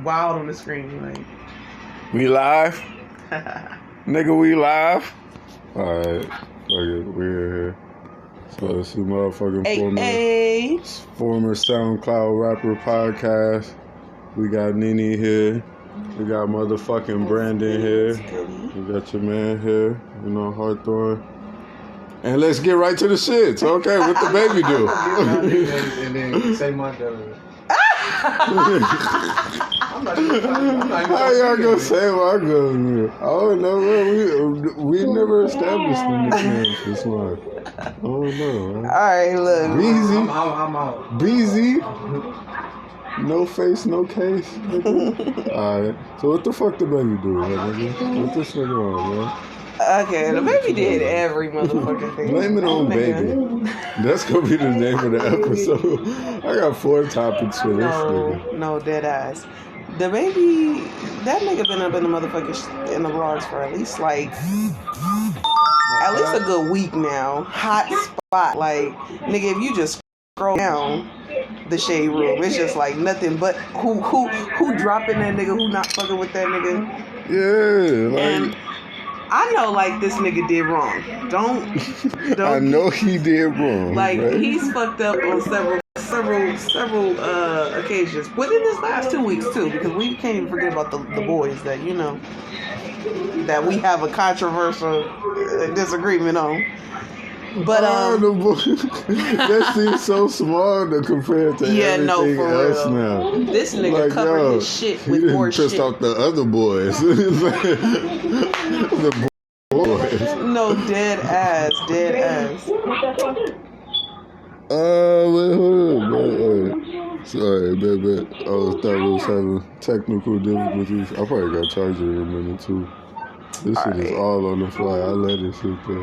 wild on the screen. Like, we live? Nigga, we live? Alright, fuck it, we're here. So it's the motherfucking former SoundCloud rapper podcast. We got Nene here. We got motherfucking Brandon here. We got your man here. You know, Hawthorne. And let's get right to the shit. So, okay, what the baby do? And then say my dad. How y'all gonna say my government? I don't know, man. We never established the nickname for this one. I don't know, man. Alright, look. Beezy. I'm out. Beezy. No face, no case. Alright. So what the fuck the baby do, man? What this nigga on, man? Okay, the baby did every motherfucking thing. Blame it on baby. That's gonna be the name of the episode. I got 4 topics for this nigga. No, dead ass. The baby, that nigga been up in the motherfucking in the vlogs for at least a good week now. Hot spot. Like, nigga, if you just scroll down the shade room, it's just like nothing but who dropping that nigga, who not fucking with that nigga. Yeah, like, and I know, like, this nigga did wrong. Don't. I know he did wrong. Like, right? He's fucked up on several occasions within this last 2 weeks too, because we can't even forget about the boys that that we have a controversial disagreement on. But the boys, that seems so small to compare to everything for else real. now. This nigga covered his shit with more shit. He didn't piss off the other boys. The boys. No, dead ass. Wait, hold on. Sorry, baby. I thought we was having technical difficulties. I probably got charger in a minute too. This shit is all on the fly. I let it sit there.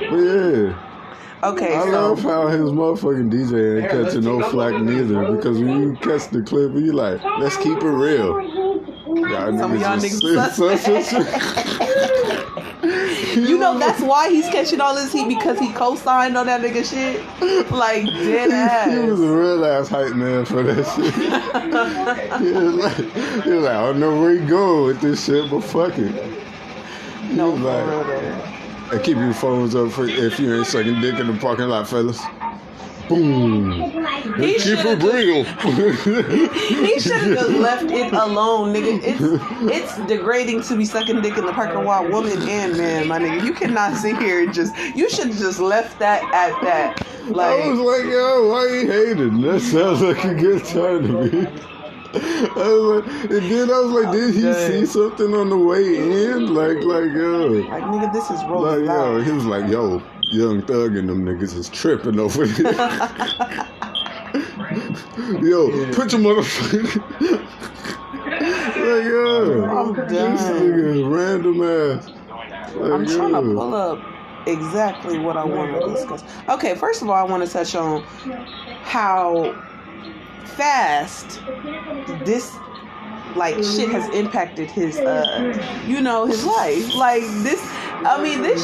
But yeah. Okay, I love how his motherfucking DJ ain't catching no flack neither. Because when you catch the clip, you like, let's keep it real. Some of y'all niggas You know that's why he's catching all this heat, because he co-signed on that nigga shit. Like, dead ass. He was a real ass hype man for that shit. he was like, I don't know where he going with this shit, but fuck it. No, for real though. And keep your phones up for if you ain't sucking dick in the parking lot, fellas. Boom. Keep it real. He should have just left it alone, nigga. It's degrading to be sucking dick in the parking lot, woman and man, my nigga. You cannot sit here and you should have just left that at that. Like, I was like, yo, why you hating? That sounds like a good time to me. I was like, did he see something on the way in? Like, yo. Like, nigga, this is rolling like, yo, he was like, yo, Young Thug and them niggas is tripping over here. Yo, put your motherfucker. Like, yo. I'm done. This nigga is random ass. Like, I'm trying to pull up exactly what I want to discuss. Okay, first of all, I want to touch on how fast this shit has impacted his his life. Like, this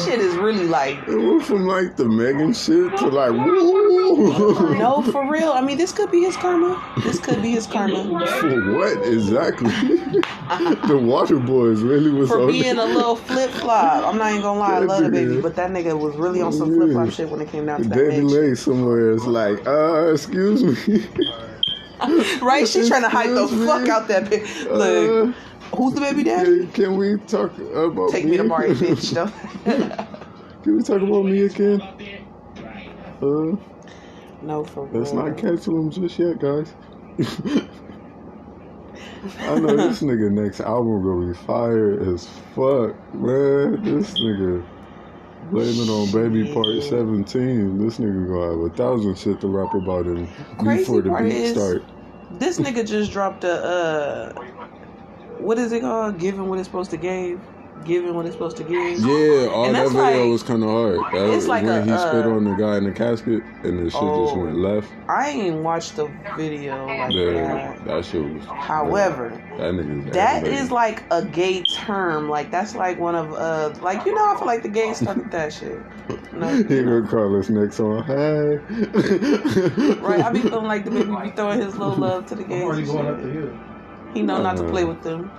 shit is really like, it went from like the Megan shit to like, woo. No, for real. I mean, this could be his karma. For what exactly? The Water Boys really was for on being a little flip flop. I'm not even gonna lie, I love the baby, but that nigga was really on some flip flop shit when it came down to that Daddy bitch. Lay somewhere is like, excuse me. Right? She's trying to hide the fuck out that bitch. Look, who's the baby daddy? Can we talk about Take me to Mari, bitch, though. Can we talk about me again? No, for real. Let's not cancel him just yet, guys. I know this nigga next album gonna be fire as fuck, man. This nigga blame it on Baby Part 17. This nigga gonna have 1,000 shit to rap about him before the beat start. This nigga just dropped a what is it called? Giving what it's supposed to give. Giving what it's supposed to give. Yeah, all that video was kind of hard. It's like when he spit on the guy in the casket and the shit just went left. I ain't watched the video like that. That shit was. However, that is like a gay term. Like, that's like one of I feel like the gays started that shit. No, he gonna call us next song. Hey. Right, I be feeling like the baby be throwing his little love to the gays. I'm already going up the hill. He know not to play with them.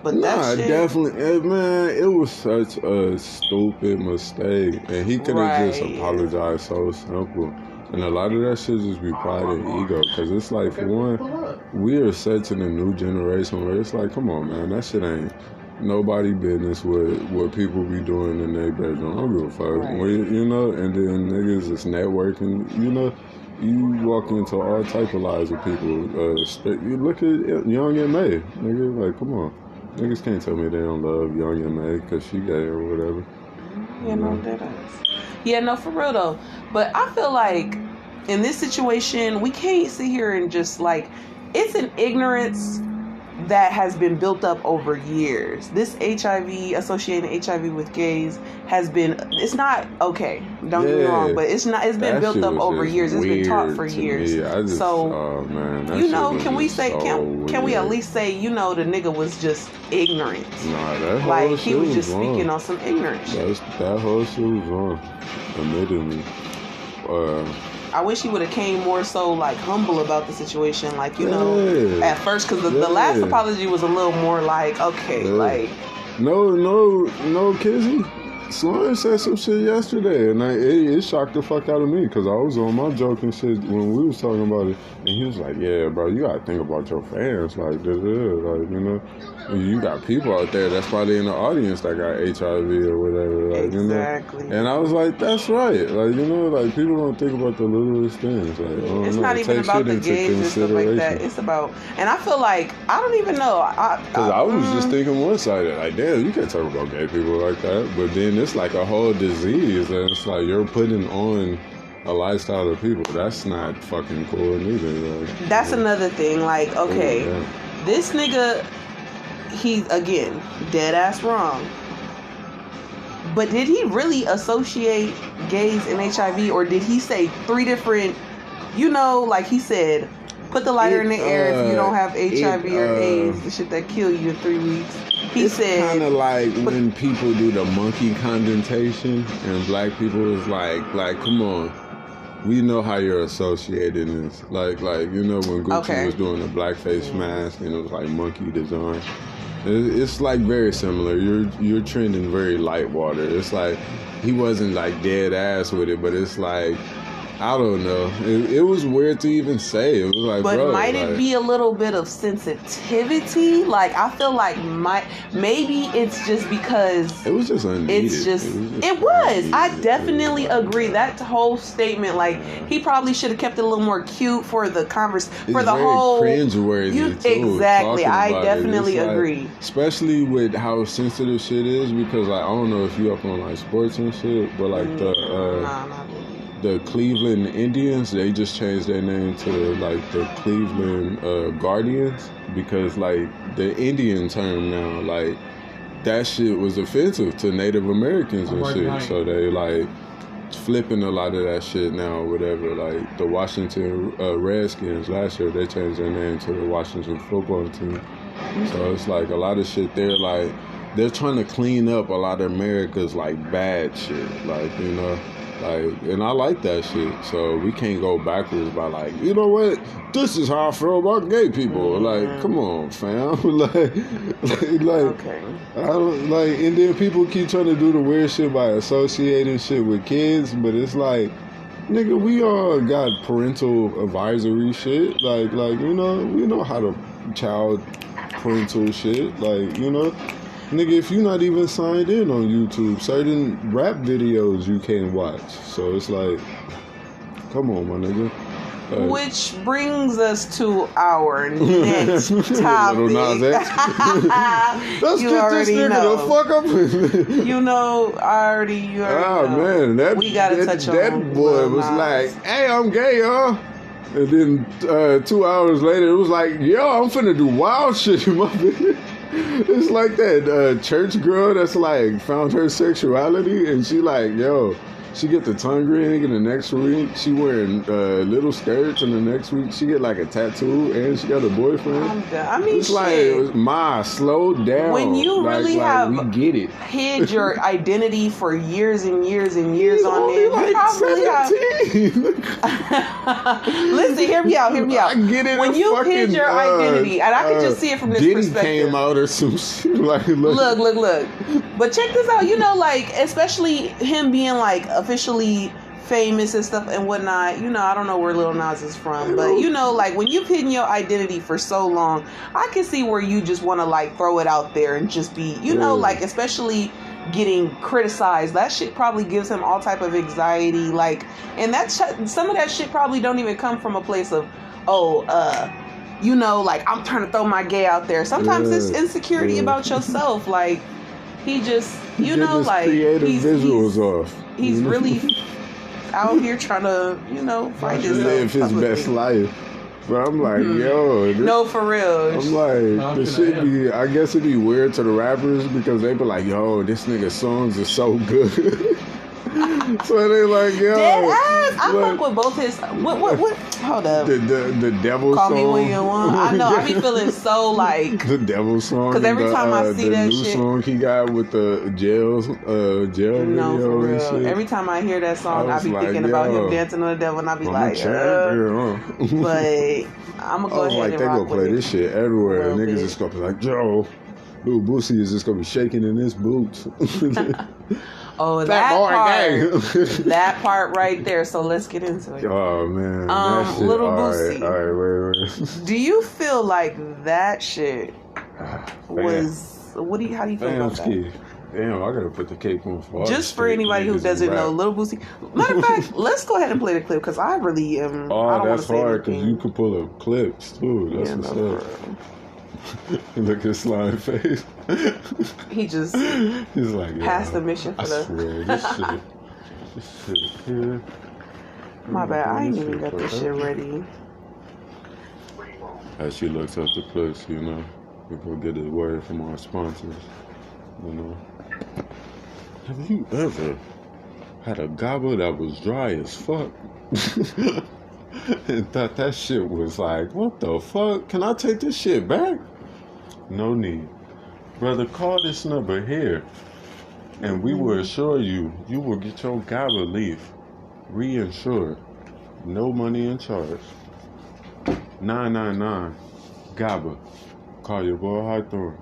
But nah, that shit, definitely, man, it was such a stupid mistake, and he could have just apologized so simple. And a lot of that shit just be pride and ego, because it's like, for one, we are such in a new generation where it's like, come on, man, that shit ain't nobody business what people be doing in their bedroom. I don't give a fuck. Right. You know, and then niggas is networking, you know. You walk into all type of lives of people. You look at Young M.A. Nigga, like, come on. Niggas can't tell me they don't love Young M.A. because she gay or whatever. Yeah, no, that is. Yeah, no, for real though. But I feel like in this situation, we can't sit here and just like, it's an ignorance that has been built up over years. This HIV, associating HIV with gays, has been, it's not okay, don't get me wrong, but it's not, it's been built up over years. It's been taught for years. So, oh man, that you know, shit can we say, so can we at weird. least say, you know, the nigga was just ignorant? Nah, that whole Like, shit he was just wrong. speaking on some ignorance shit. That whole shit was wrong, admittedly. I wish he would have came more so like humble about the situation, like, you know, at first, because the last apology was a little more like, okay, like. No, Kizzy. Slime said some shit yesterday, and it shocked the fuck out of me, because I was on my joking shit when we was talking about it, and he was like, yeah, bro, you gotta think about your fans, like, like, you know, you got people out there that's probably in the audience that got HIV or whatever, like, Exactly. you know, and I was like, that's right, like, you know, like, people don't think about the littlest things, like, it's not even about the gays and stuff like that, it's about, and I feel like, I don't even know, because I was just thinking one-sided, like, damn, you can't talk about gay people like that, but then it's like a whole disease, and it's like you're putting on a lifestyle of people. That's not fucking cool neither. Like, that's another thing. Like, okay, this nigga, he again dead ass wrong. But did he really associate gays and HIV, or did he say 3 different? You know, like he said, put the lighter in the air if you don't have HIV or AIDS, the shit that kill you in 3 weeks. He said, kind of like when people do the monkey condentation, and black people is like, come on, we know how you're associating this. Like you know when Gucci was doing the blackface mask and it was like monkey design. It's like very similar. You're trending very light water. It's like he wasn't like dead ass with it, but it's like, I don't know. It was weird to even say. It was like, but bro, might it be a little bit of sensitivity? Like, I feel like maybe it's just because it was just unneeded. It was. I definitely agree. That whole statement, like, he probably should have kept it a little more cute for the for the whole cringeworthy. Exactly. I definitely agree. Like, especially with how sensitive shit is, because like, I don't know if you up on like sports and shit, but like the Cleveland Indians, they just changed their name to like the Cleveland Guardians, because like the Indian term now, like that shit was offensive to Native Americans and shit. So they like flipping a lot of that shit now or whatever. Like the Washington Redskins last year, they changed their name to the Washington football team. So it's like a lot of shit there, like they're trying to clean up a lot of America's like bad shit, like, you know. Like, and I like that shit. So we can't go backwards by like, you know what? This is how I feel about gay people. Like, come on, fam. like, okay. I don't like. And then people keep trying to do the weird shit by associating shit with kids, but it's like, nigga, we all got parental advisory shit. Like, you know, we know how to child parental shit. Like, you know. Nigga, if you're not even signed in on YouTube, certain rap videos you can't watch. So it's like, come on, my nigga. Which brings us to our next topic. Let's get this nigga the fuck up. You already know. Man, that boy was like, hey, I'm gay, y'all. And then 2 hours later, it was like, yo, I'm finna do wild shit in my video. It's like that church girl that's like found her sexuality, and she like, yo, she get the tongue ring, and the next week she wearing little skirts, and the next week she get like a tattoo, and she got a boyfriend. I'm done. I mean, It's shit. like, Ma, slow down. When you really have we get it. hid your identity for years and years and years on only end, like you probably 17. have. Listen, hear me out. I get it. When you hid your identity, and I can just see it from this Diddy perspective. came out or some shit. Like, Look. But check this out. You know, like, especially him being like officially famous and stuff and whatnot. You know, I don't know where Lil Nas is from, but you know, like when you've hidden your identity for so long, I can see where you just want to like throw it out there and just be, you know, like especially getting criticized. That shit probably gives him all type of anxiety. Like, and some of that shit probably don't even come from a place of, you know, like I'm trying to throw my gay out there. Sometimes it's insecurity about yourself. Like he just, you know, like creative visuals off. He's really out here trying to, you know, find himself. Live his best life. But I'm like, yo. No, for real. I'm like, this shit be, I guess it'd be weird to the rappers because they be like, yo, this nigga's songs are so good. So they like, yo. Dead ass. I fuck with both his. What? Hold up. The devil Call song. Me When You Want. I know. I be feeling so like. The devil song. Because every time I see that new shit. song he got with the jail No, video for real. and shit. Every time I hear that song, I be like, thinking about him dancing on the devil, and I be like, but I'm gonna go ahead and they rock gonna with play it. this shit everywhere. A little Niggas bit. is gonna be like, Joe, Lil Boosie is just gonna be shaking in his boots. Oh, that part right there. So let's get into it. Oh man, that shit. Little Boosie. All right, wait. Do you feel like that shit was? How do you feel about that? Damn, I gotta put the cape on for just for anybody who doesn't know, Lil Boosie. Matter of fact, let's go ahead and play the clip because I really am. Oh, that's hard because you can pull up clips too. That's what's up. Look at his slime face. He's like passed the mission for I swear, this shit here. My bad, I ain't even got this shit ready. As she looks up the clips, you know, we go get a word from our sponsors. You know, have you ever had a gobble that was dry as fuck? And thought that shit was like, what the fuck? Can I take this shit back? No need. Brother, call this number here, and we will assure you will get your gobble leaf reinsured. No money in charge. 999 GABA. Call your boy Hawthorne.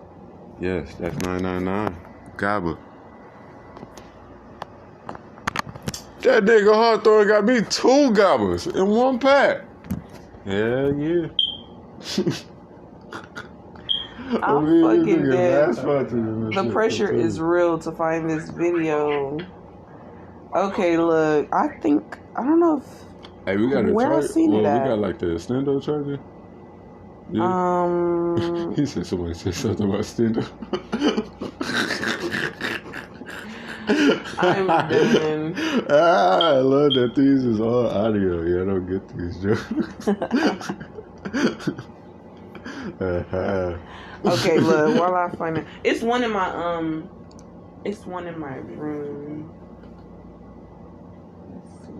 Yes, that's 999 GABA. That nigga Hawthorne got me 2 GABAs in one pack. Hell yeah. I'm fucking dead. The pressure is real to find this video. Okay, look. I don't know if. Hey, we got a where charger. I seen it at. We got like the Stendo charger. Yeah. He said somebody said something about Stendo. I'm done. I love that these is all audio. Yeah, I don't get these jokes. Okay, look, while I find it. It's one in my room. Let's see.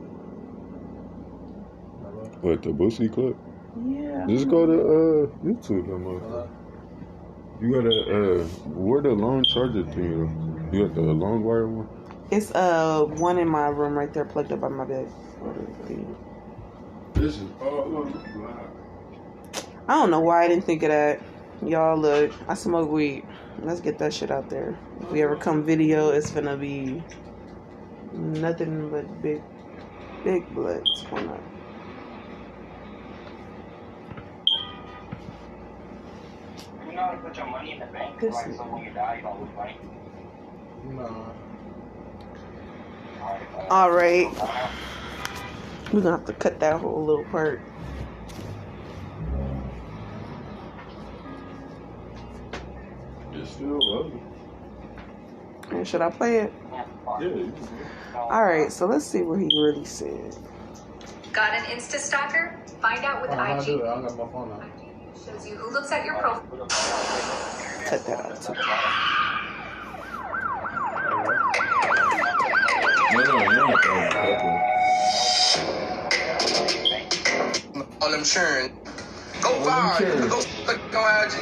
What, the Boosie clip? Yeah. Just go to YouTube, motherfucker. You gotta where the long charger thing? You got the long wire one? It's one in my room right there, plugged up by my bed. This is all on the block. I don't know why I didn't think of that. Y'all, look, I smoke weed. Let's get that shit out there. If we ever come video, it's gonna be nothing but big bloods coming up. You know how to put your money in the bank, right? So when you die, you don't lose money. No. All right. We're gonna have to cut that whole little part. It's still lovely. And should I play it? Yeah. Alright, so let's see what he really said. Got an Insta stalker? Find out with I do IG. it. I got my phone out. Shows you who looks at your profile. Cut that out too. All them churn. Go viral. Go fuck on IG.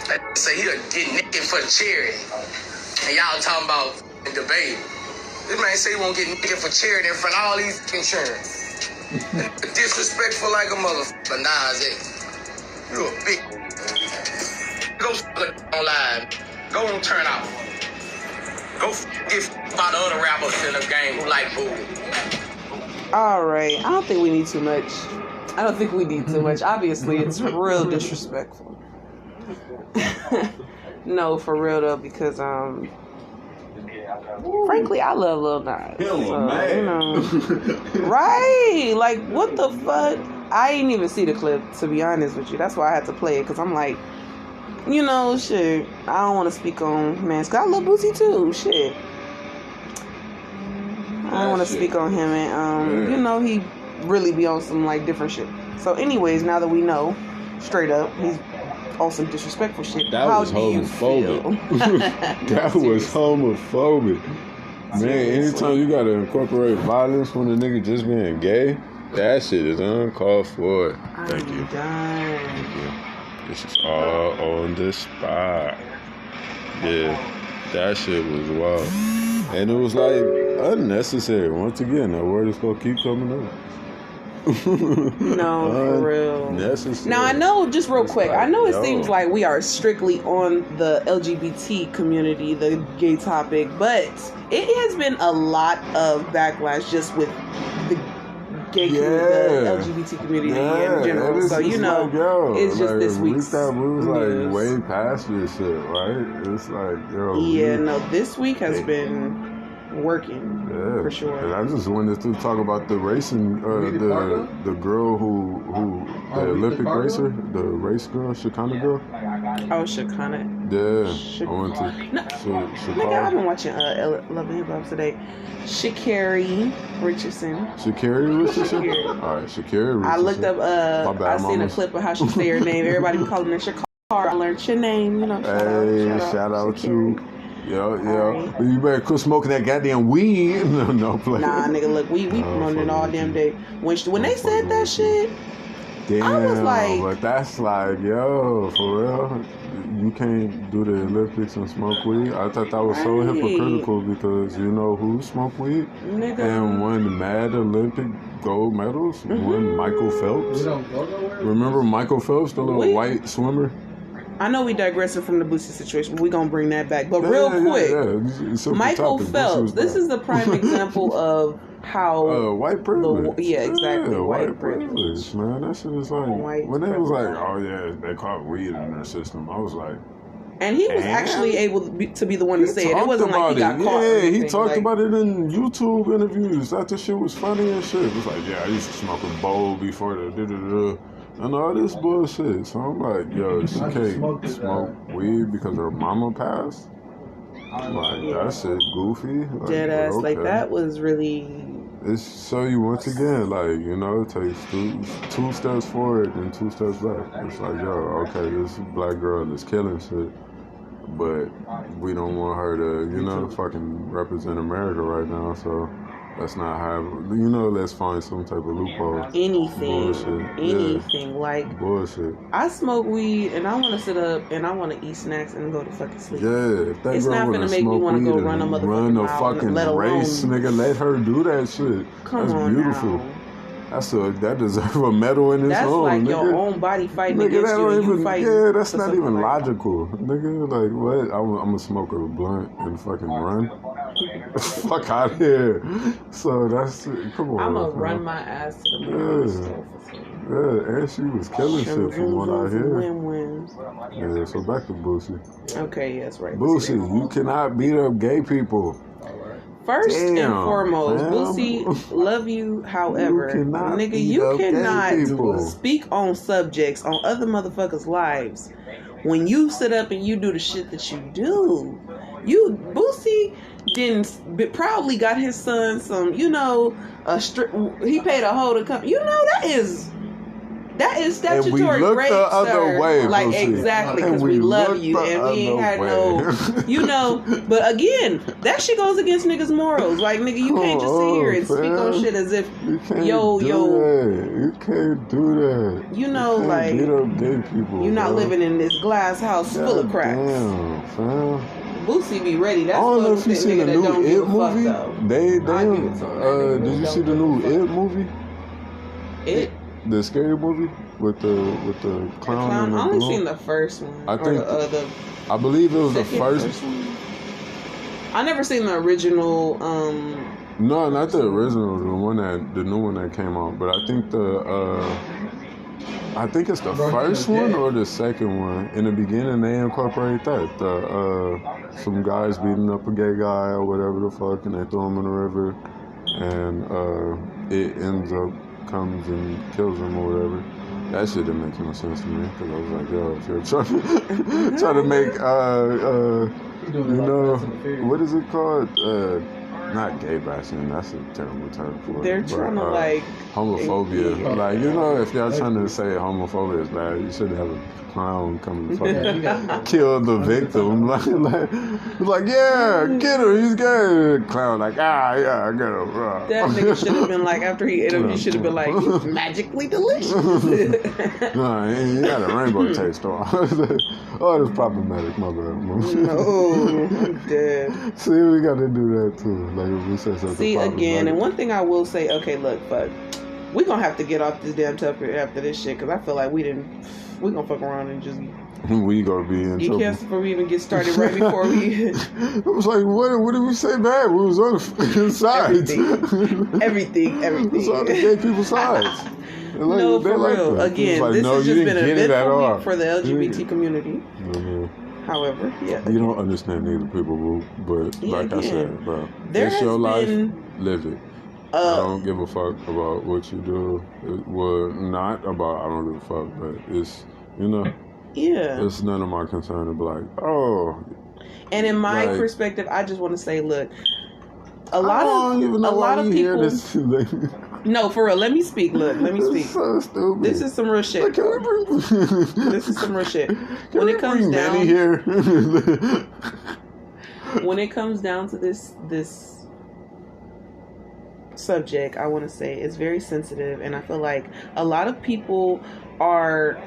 They say he'll get naked for charity. And y'all talking about debate. This man say he won't get naked for charity in front of all these insurance. Disrespectful like a motherfucker. Nas X. You a big. Go fuck on live. Go on turn out. Go get by the other rappers in the game who like booty. All right. I don't think we need too much. Obviously, it's real disrespectful. No, for real though, because frankly, I love Lil Nas. You know, right? Like, what the fuck? I didn't even see the clip, to be honest with you. That's why I had to play it, because I'm like, you know, shit. I don't want to speak on man, because I love Boosie too. Shit. I don't want to speak on him, and you know, he really be on some like different shit. So, anyways, now that we know, straight up, he's on some disrespectful shit. That was homophobic. That was homophobic. Man, anytime you gotta incorporate violence when a nigga just being gay, that shit is uncalled for. Thank you. Thank you. This is all on the spot. Yeah, that shit was wild. And it was like unnecessary. Once again, that word is gonna keep coming up. No, for real. Necessary. Now I know, just real quick, like, I know it seems like we are strictly on the LGBT community, the gay topic, but it has been a lot of backlash just with the gay community, the LGBT community in general. So you know, like, it's just this week's. We was like way past this shit, right? It's like, this week has been working for sure. And I just wanted to talk about the racing, the girl who the Olympic racer, the race girl, Shekinah girl. Oh, Shekinah. Yeah, I went to. Nigga, I've been watching Love and Hip Hop today. Sha'Carri Richardson. Sha'Carri Richardson. All right, Sha'Carri Richardson. I looked up. I seen a clip of how she say her name. Everybody be calling her Sha'Carri. I learned your name. You know. Shout out to. Yo. You better quit smoking that goddamn weed. No play. Nah, nigga, look, we promoting it all damn day. When they said that shit, damn, I was like, but that's like, yo, for real, you can't do the Olympics and smoke weed. I thought that was so hypocritical because you know who smoked weed nigga, and won mad Olympic gold medals. Won Michael Phelps. Remember Michael Phelps, the little white swimmer? I know we digressing from the Boosie situation, but we're going to bring that back. But real quick, Michael Phelps, this is the prime example of how... white privilege. Exactly. White privilege, man. That shit is like... When they was like, oh yeah, they caught weed in their system, I was like... And he was actually able to be the one to say it. It wasn't like he got caught. Yeah, he talked about it in YouTube interviews. That shit was funny and shit. It was like, yeah, I used to smoke a bowl before the da-da-da. And all this bullshit. So I'm like, yo, she can't smoke weed because her mama passed? Like, that shit goofy. Like, dead ass. Okay. Like, that was really... It's show you once again, like, you know, it takes two steps forward and 2 steps back. It's like, yo, okay, this black girl is killing shit, but we don't want her to, you know, fucking represent America right now, so... Let's not have, you know, let's find some type of loophole. Anything. Bullshit. Like, bullshit. I smoke weed and I want to sit up and I want to eat snacks and go to fucking sleep. Yeah, if that it's girl not going to make me want to go run a fucking race, nigga, let her do that shit. That's beautiful. Now. That deserves a medal in its own. That's like nigga. Your own body fighting against you. You fight. Yeah, that's not even logical, nigga. Like, what? I'm gonna smoke a blunt and fucking run. Fuck out of here. So that's it. Come on. I'm gonna run my ass to the moon. Yeah, and she was killing shit from what I hear. Yeah, so back to Boosie. Okay, yes, right. Boosie, you cannot beat up gay people. First and foremost, Boosie, love you. However, you cannot speak on subjects on other motherfuckers' lives when you sit up and you do the shit that you do. Boosie probably got his son some, you know, he paid a hoe to come. You know, That is And we statutory look rape, the other sir. way, Like, Boosie. exactly, And because we we love look you, the and we ain't other had way. no, you know. But again, that shit goes against niggas' morals. Like, nigga, you can't just sit here and speak on shit as if, You can't yo. That. You can't do that. You know, can't like, beat up gay people. you're not bro. living in this glass house full of cracks. Damn, fam. Boosie be ready. That's I don't know fuck if you with seen the nigga that don't new give It a fuck, movie. though. They I'll give it to 'em. did you see the new It movie? It? The scary movie with the clown and the I only balloon? seen the first one. I think the I believe it was the second, first. one. I never seen the original. No, not the original. The new one that came out. But I think I think it's the first one or the second one. In the beginning, they incorporate that some guys beating up a gay guy or whatever the fuck, and they throw him in the river, and it ends up comes and kills him or whatever. That shit didn't make no sense to me because I was like, yo, if you're trying to make what is it called? Not gay bashing. That's a terrible term for it. They're trying to like homophobia. Like, you know, if y'all trying to say homophobia is bad, you shouldn't have a clown come and fucking kill the victim. like, yeah, get him. He's gay. Clown like, yeah, I get him. That nigga should have been like, after he ate him, he should have been like, he's magically delicious. No, he had a rainbow taste on. Oh, that's problematic. My bad. No, I'm dead. See, we got to do that too. Like, if we say something See, again, and one thing I will say, okay, look, fuck. We're going to have to get off this damn topic after this shit, because I feel like we're going to fuck around and just... We gonna be in trouble. You can't before we even get started right before we... It was like, what did we say bad? We was on the sides. Everything. It was on the gay people's sides. Like, no, for real. That. Again, like, this no, has just been a eventful week for the LGBT community. However, yeah. You don't understand neither people, boo. But like I said, bro, it's your life. Live it. I don't give a fuck about what you do. Well, not about I don't give a fuck, but it's, you know, it's none of my concern to be like, oh. And in my perspective, I just want to say, look, a lot of people. No, for real. Let me speak. Look, let me speak. So stupid. This is some real shit. Like, This is some real shit. When it comes down here. When it comes down to this subject, I want to say it's very sensitive, and I feel like a lot of people are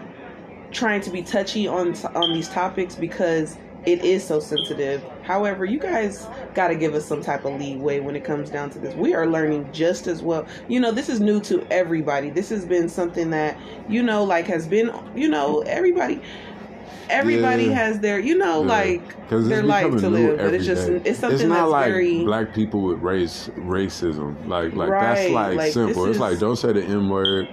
trying to be touchy on these topics because it is so sensitive. However, you guys got to give us some type of leeway when it comes down to this. We are learning just as well. You know, this is new to everybody. This has been something that, you know, like has been, you know, everybody has their, you know, like their life to live. But it's just, it's something it's not that's like very black people with racism. Like right, that's like simple. It's like, don't say the N-word.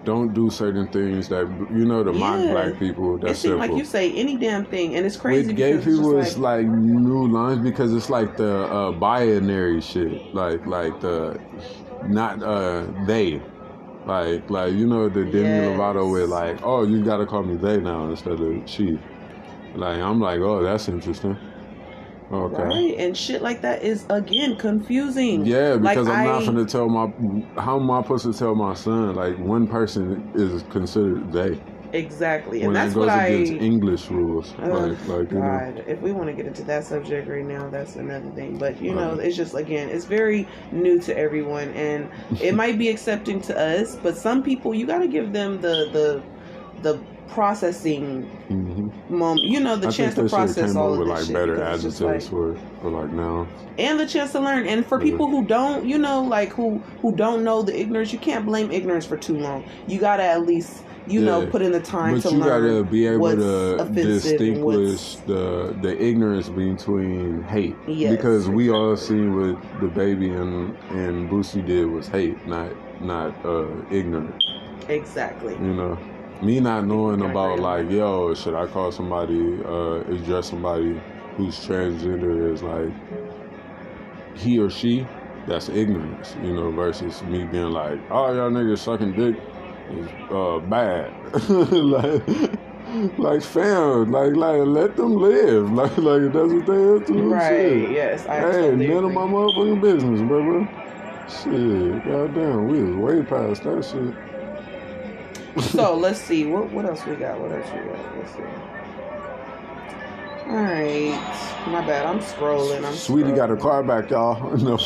Don't do certain things that, you know, to mock black people. That's simple. Like you say any damn thing, and it's crazy. With gay people, it's like new lines because it's like the binary shit, like the not they, like you know the Demi Lovato with like, oh, you gotta call me they now instead of she. Like I'm like, oh, that's interesting. Okay. Right, and shit like that is again confusing. Yeah, because like, I'm not gonna tell how am I supposed to tell my son like one person is considered they. Exactly, and that's that goes what against English rules. Like you know. If we want to get into that subject right now, that's another thing. But you know, it's just again, it's very new to everyone, and it might be accepting to us, but some people you got to give them the processing moment, you know, the chance to process all of this like shit. Better adjectives for like now, and the chance to learn. And for people who don't, you know, like who don't know the ignorance, you can't blame ignorance for too long. You gotta at least, you know, put in the time to learn. But you gotta be able to distinguish the ignorance between hate. Yes, because we all seen what the baby and Boosie did was hate, not ignorance. Exactly. You know. Me not knowing about like, yo, should I call somebody, address somebody who's transgender as like he or she, that's ignorance, you know, versus me being like, oh, y'all niggas sucking dick is bad. like fam, like let them live. Like that's what they have to do. Right, shit. yes. Hey, none of my motherfucking business, bro. Shit, goddamn, we was way past that shit. So let's see. What else we got? Let's see. All right. My bad. I'm scrolling. Sweetie got her car back, y'all. No.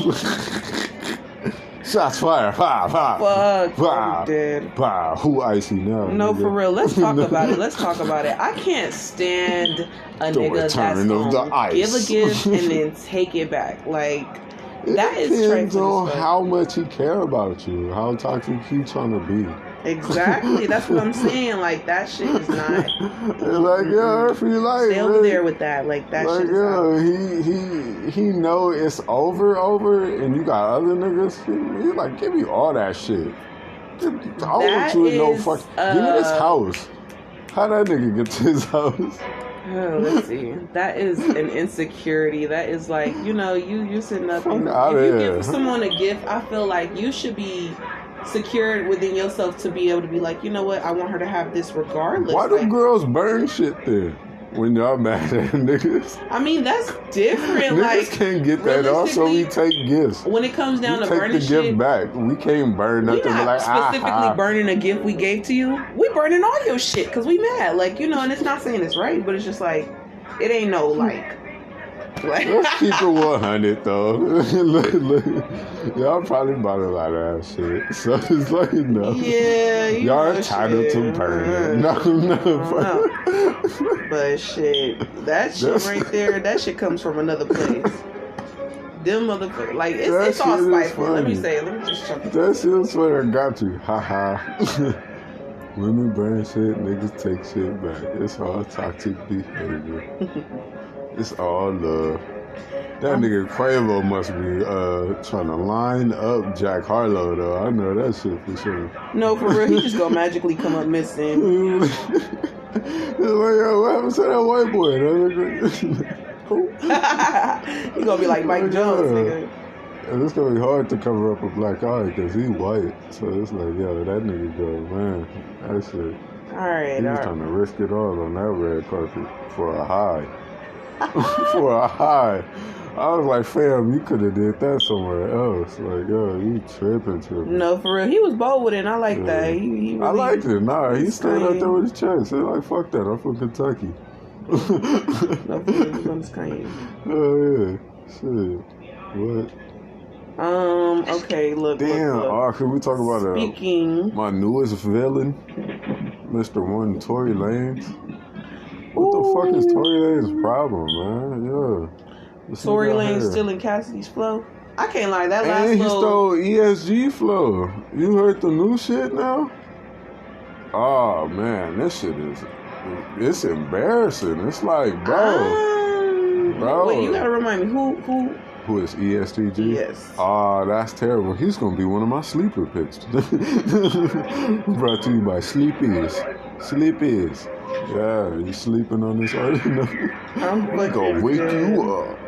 Shots fired. Pow, pow. Fuck. Pow. I'm dead. Pow. Who icy now? No, nigga? for real. Let's talk about it. I can't stand a nigga that's gonna give a gift and then take it back. Like, that is depends trifling on as fuck. how much he care about you, how toxic he trying to be. Exactly. That's what I'm saying. Like, that shit is not. Like, yeah, if you like, stay over there with that. Like, that like, shit is out. he know it's over, and you got other niggas. He like, give me all that shit. I want you to know, fuck. Give me this house. How that nigga get to his house? Oh, let's see. That is an insecurity. That is like, you sitting up. And, Fuck if you outta give someone a gift, I feel like you should be secured within yourself to be able to be like, you know what, I want her to have this regardless. Why do like, girls burn shit then? When y'all mad at niggas? I mean, that's different. Niggas like, can't get that off, so we take gifts. When it comes down we to take burning the shit, gift back. We can't burn nothing. We're not like, specifically burning a gift we gave to you. We burning all your shit because we mad. Like, and it's not saying it's right, but it's just like, it ain't no like. Let's keep it 100 though. look, y'all probably bought a lot of that shit, so it's like Yeah, y'all are entitled to burn it. No. But shit, that shit right there, that shit comes from another place. Them motherfuckers, like it's all spiteful. Let me just jump. That shit's what I got you. Haha. Women burn shit, niggas take shit back. It's all toxic behavior. It's all love. That nigga Quavo must be trying to line up Jack Harlow though. I know that shit for sure. No, for real, he just gonna magically come up missing. Like, yo, what happened to that white boy? Who? He gonna be like Mike Jones, nigga. And it's gonna be hard to cover up a black eye because he white. So it's like, yo, that nigga go, man, that shit. Alright, he was trying to risk it all on that red carpet for a high. For a high. I was like, fam, you could have did that somewhere else. Like, yo, you tripping. No, for real. He was bold with it, and I like that. He really, I liked it. Nah, he stood up there with his chest. He like, fuck that. I'm from Kentucky. No, for real. He was Kanye. Oh, yeah. Shit. What? Okay, look. Damn, look. Can we talk about my newest villain, Mr. One, Tory Lanez? What the fuck is Tory Lanez' problem, man? Yeah. Tory Lanez stealing Cassidy's flow? I can't lie, that last And he stole ESG flow. You heard the new shit now? Oh, man, this shit it's embarrassing. It's like, bro. Wait, you gotta remind me, Who is ESTG? Yes. Oh, that's terrible. He's gonna be one of my sleeper picks. Brought to you by Sleepies. Sleepies. Yeah, you sleeping on this artist? I'm gonna wake you up.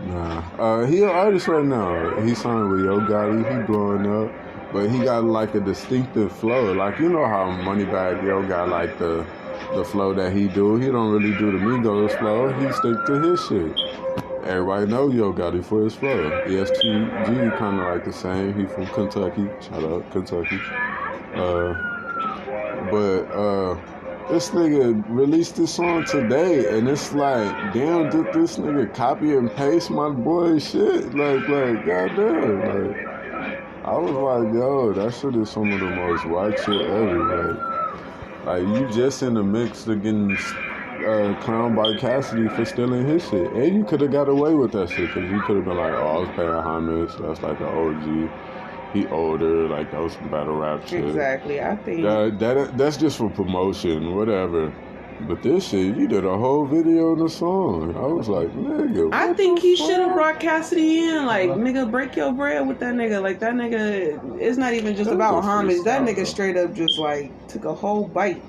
Nah. He an artist right now. He signed with Yo Gotti. He blowing up. But he got like a distinctive flow. Like, you know how Moneybagg Yo got like the flow that he do. He don't really do the Migos flow. He stick to his shit. Everybody know Yo Gotti for his flow. ESTG kind of like the same. He from Kentucky. Shout out Kentucky. But this nigga released this song today, and it's like, damn, did this nigga copy and paste my boy's shit? Like, goddamn. Like, I was like, yo, that shit is some of the most white shit ever. Like you just in the mix of getting clowned by Cassidy for stealing his shit. And you could have got away with that shit, because you could have been like, oh, I was paying homage. That's like the OG. He older, like that was some battle rap shit. Exactly, I think that's just for promotion, whatever. But this shit, you did a whole video in the song. I was like, nigga. I think he should have brought Cassidy in. Like, nigga, break your bread with that nigga. Like, that nigga, it's not even just about homage. That nigga straight up just like took a whole bite.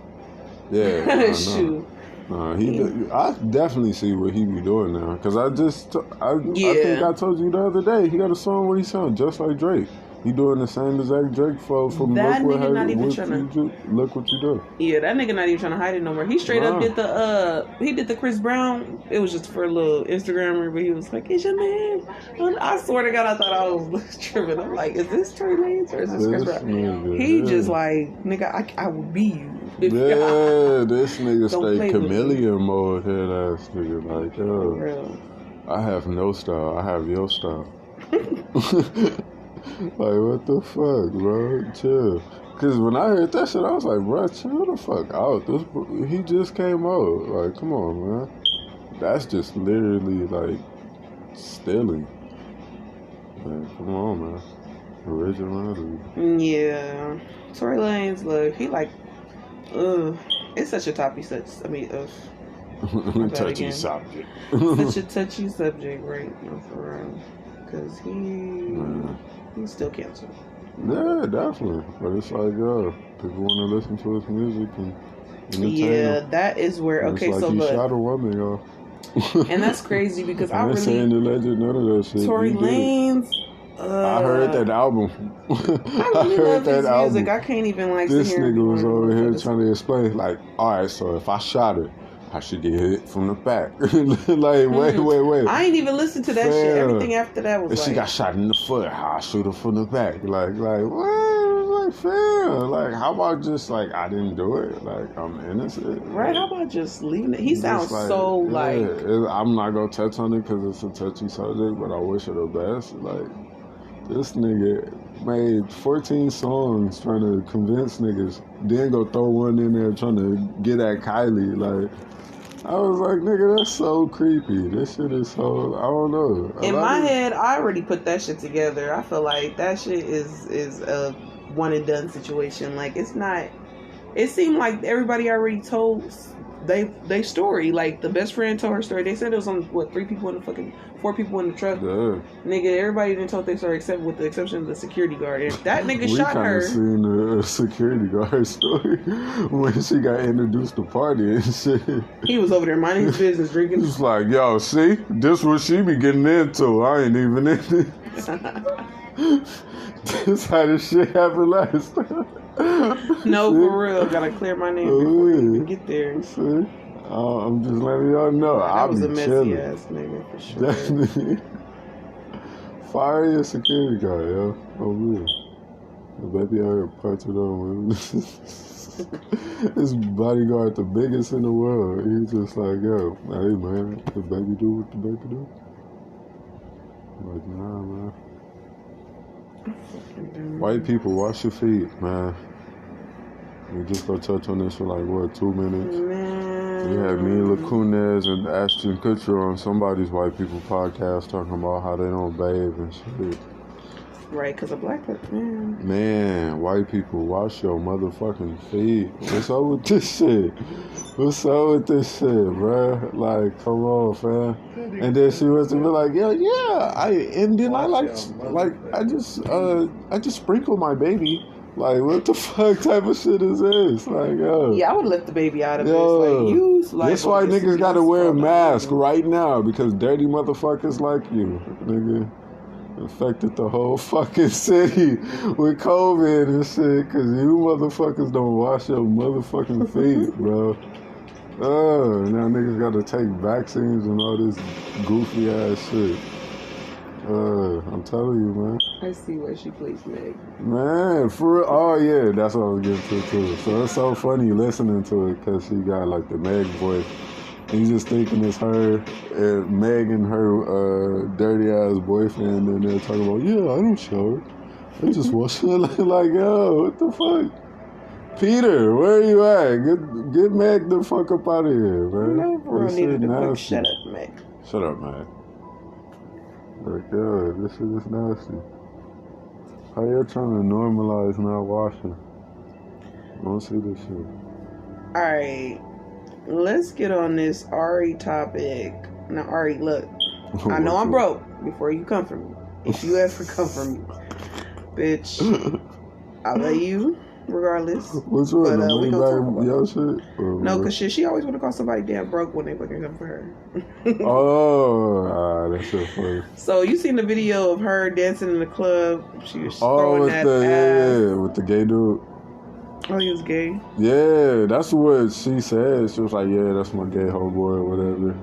Yeah, shoot. I definitely see what he be doing now. Cause I think I told you the other day, he got a song where he sounds just like Drake. He doing the same exact Drake flow from That look nigga not even what tryna. look what you do. Yeah, that nigga not even trying to hide it no more. He straight up did the Chris Brown. It was just for a little Instagram, but he was like, "It's your man." I swear to God, I thought I was tripping. I'm like, "Is this Tory Lanez or is this Chris Brown?" Nigga, He just like, nigga, I will be you. Yeah, this nigga Don't straight play with me. chameleon mode, head ass nigga. Like, For yo, real. I have no style. I have your style. Like, what the fuck, bro? Chill. Cause when I heard that shit, I was like, bro, chill the fuck out. He just came out. Like, come on, man. That's just literally like stealing. Like, come on, man. Originality. Yeah, Tory Lanez, look, he like, it's such a touchy Touchy subject. such a touchy subject, right? No, for real, because he's still canceled. Yeah, definitely. But it's like, yo, people want to listen to his music and entertain Yeah, him. that is where. And Okay, it's like so he look, shot a woman, y'all. and that's crazy because I ain't saying the legend, none of that shit. Tory He did it. Lanez. I heard that album. I really love his music. I can't even like. This sit here and nigga be was like, over here "Motherfuckers." trying to explain, like, all right, so if I shot her, I should get hit from the back. Like, wait. I ain't even listened to that shit. Fam. Everything after that was If like. she got shot in the foot, how I shoot her from the back. Like, what? Like, fam. Like, how about just, like, I didn't do it? Like, I'm innocent. Right? How about just leaving it? He sounds Just so like. I'm not gonna touch on it because it's a touchy subject, but I wish her the best. Like, this nigga made 14 songs trying to convince niggas, then go throw one in there trying to get at Kylie. Like, I was like, nigga, that's so creepy. This shit is so, I don't know. In my head, I already put that shit together. I feel like that shit is a one and done situation. Like, it's not. It seemed like everybody already told they story. Like, the best friend told her story. They said it was on what 4 people in the truck. Yeah. Nigga, everybody didn't tell their story except with the exception of the security guard. If that nigga We shot kind her. of seen the security guard story when she got introduced to party and shit. He was over there minding his business, drinking. It's like, yo, see, this what she be getting into. I ain't even in it. This how this shit happened last time. No, See? for real. Gotta clear my name before you even get there. See? I'm just letting y'all know. That was be a messy chilling. ass nigga for sure. Definitely. Fire your security guard, yo. Oh, real. The baby out here parts it on. His bodyguard, the biggest in the world. He's just like, yo, hey, man, the baby do what the baby do? I'm like, nah, man. White people, wash your feet, man. We just gonna touch on this for like, what, 2 minutes? Man. We had Mila Kunis and Ashton Kutcher on somebody's white people podcast talking about how they don't bathe and shit. Right, because a black person, Man, white people, wash your motherfucking feet. What's up with this shit? What's up with this shit, bruh? Like, come on, fam. And then she was to be like, yo, yeah, I just sprinkle my baby. Like, what the fuck type of shit is this? Like, yo. Yeah, I would lift the baby out of this. Yo, Like, use like. that's why niggas gotta wear a mask right now because dirty motherfuckers like you, nigga. Infected the whole fucking city with COVID and shit because you motherfuckers don't wash your motherfucking feet, bro. Now niggas gotta take vaccines and all this goofy ass shit. I'm telling you, man. I see where she plays Meg. Man, for real. Oh, yeah, that's what I was getting to, too. So it's so funny listening to it because she got, like, the Meg voice. And you just thinking it's her and Meg and her dirty-ass boyfriend, and they're talking about, yeah, I don't shower. I just wash it. Like, yo, what the fuck? Peter, where are you at? Get Meg the fuck up out of here, man. No, bro, This needed shit to quick nasty. shut up, Meg. Shut up, man. Like, yo, this shit is nasty. How you trying to normalize not washing? I don't see this shit. Alright, let's get on this Ari topic. Now, Ari, look, I know I'm broke before you come for me. If you ever come for me, bitch, I love you. regardless. What's wrong? But, The we gonna talk about your shit? No, because she always want to call somebody damn broke when they fucking come for her. That shit funny. So you seen the video of her dancing in the club? She was throwing that ass. With the gay dude. Oh, he was gay? Yeah, that's what she said. She was like, yeah, that's my gay homeboy or whatever.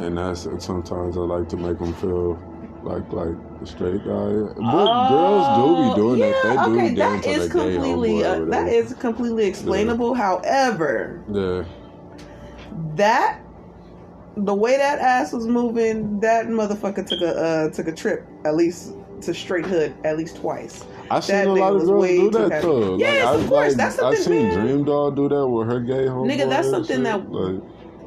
And that's sometimes I like to make them feel like a straight guy. But girls do be doing that. They do dance to the gay homeboy or whatever. That is completely explainable. Yeah. However, the way that ass was moving, that motherfucker took a trip at least to straight hood at least twice. I seen a lot of girls do that though. Yes, of course. That's something. I seen Dream Doll do that with her gay homeboy. Nigga, that's something that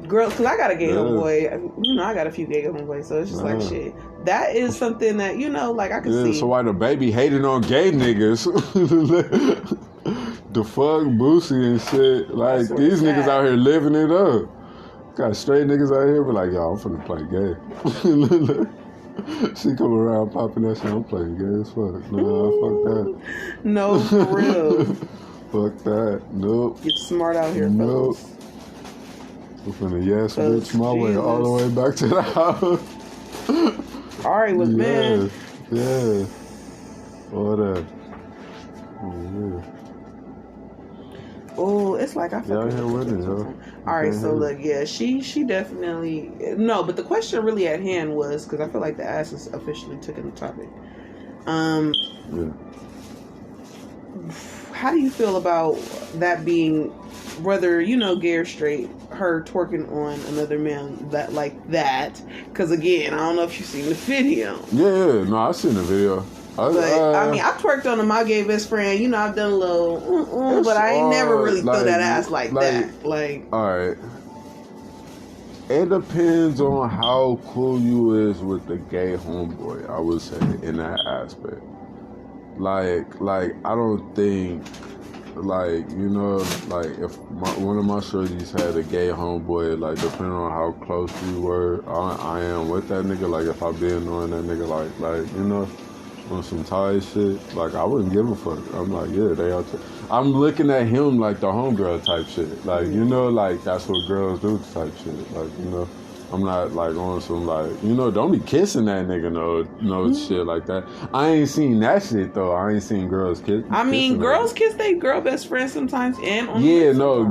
girls. Because I got a gay homeboy. You know, I got a few gay homeboys, so it's just like shit. That is something that like I can see. So why the baby hating on gay niggas? The fuck Boosie and shit. Like these niggas out here living it up. Got straight niggas out here, but like, yo, I'm finna play gay. She come around popping that shit. I'm playing gay as fuck. Nah, fuck that. No, for real. Fuck that. Nope. Get smart out here, nope. fellas. I'm finna bitch my way all the way back to the house. Ari was man. Yeah. All that. Oh, yeah. Oh, it's like I fucking here with it, yo. All right, so look, she definitely no, but the question really at hand was because I feel like the ass is officially taking the topic. How do you feel about that being, whether gay or straight, her twerking on another man that like that? Because again, I don't know if you've seen the video. Yeah, no, I've seen the video. I twerked on my gay best friend. I've done a little, but I ain't never really throw that ass like that. Like, all right. It depends on how cool you is with the gay homeboy, I would say, in that aspect. Like I don't think, if one of my shorties had a gay homeboy, like, depending on how close we were, I am with that nigga. Like, if I been knowing that nigga, on some tight shit, like, I wouldn't give a fuck. I'm like, yeah, they out there. I'm looking at him like the homegirl type shit. Like, like, that's what girls do type shit. Like, I'm not, like, on some, like, don't be kissing that nigga, no shit like that. I ain't seen that shit, though. I ain't seen girls kiss. I mean, girls kiss their girl best friend sometimes, and on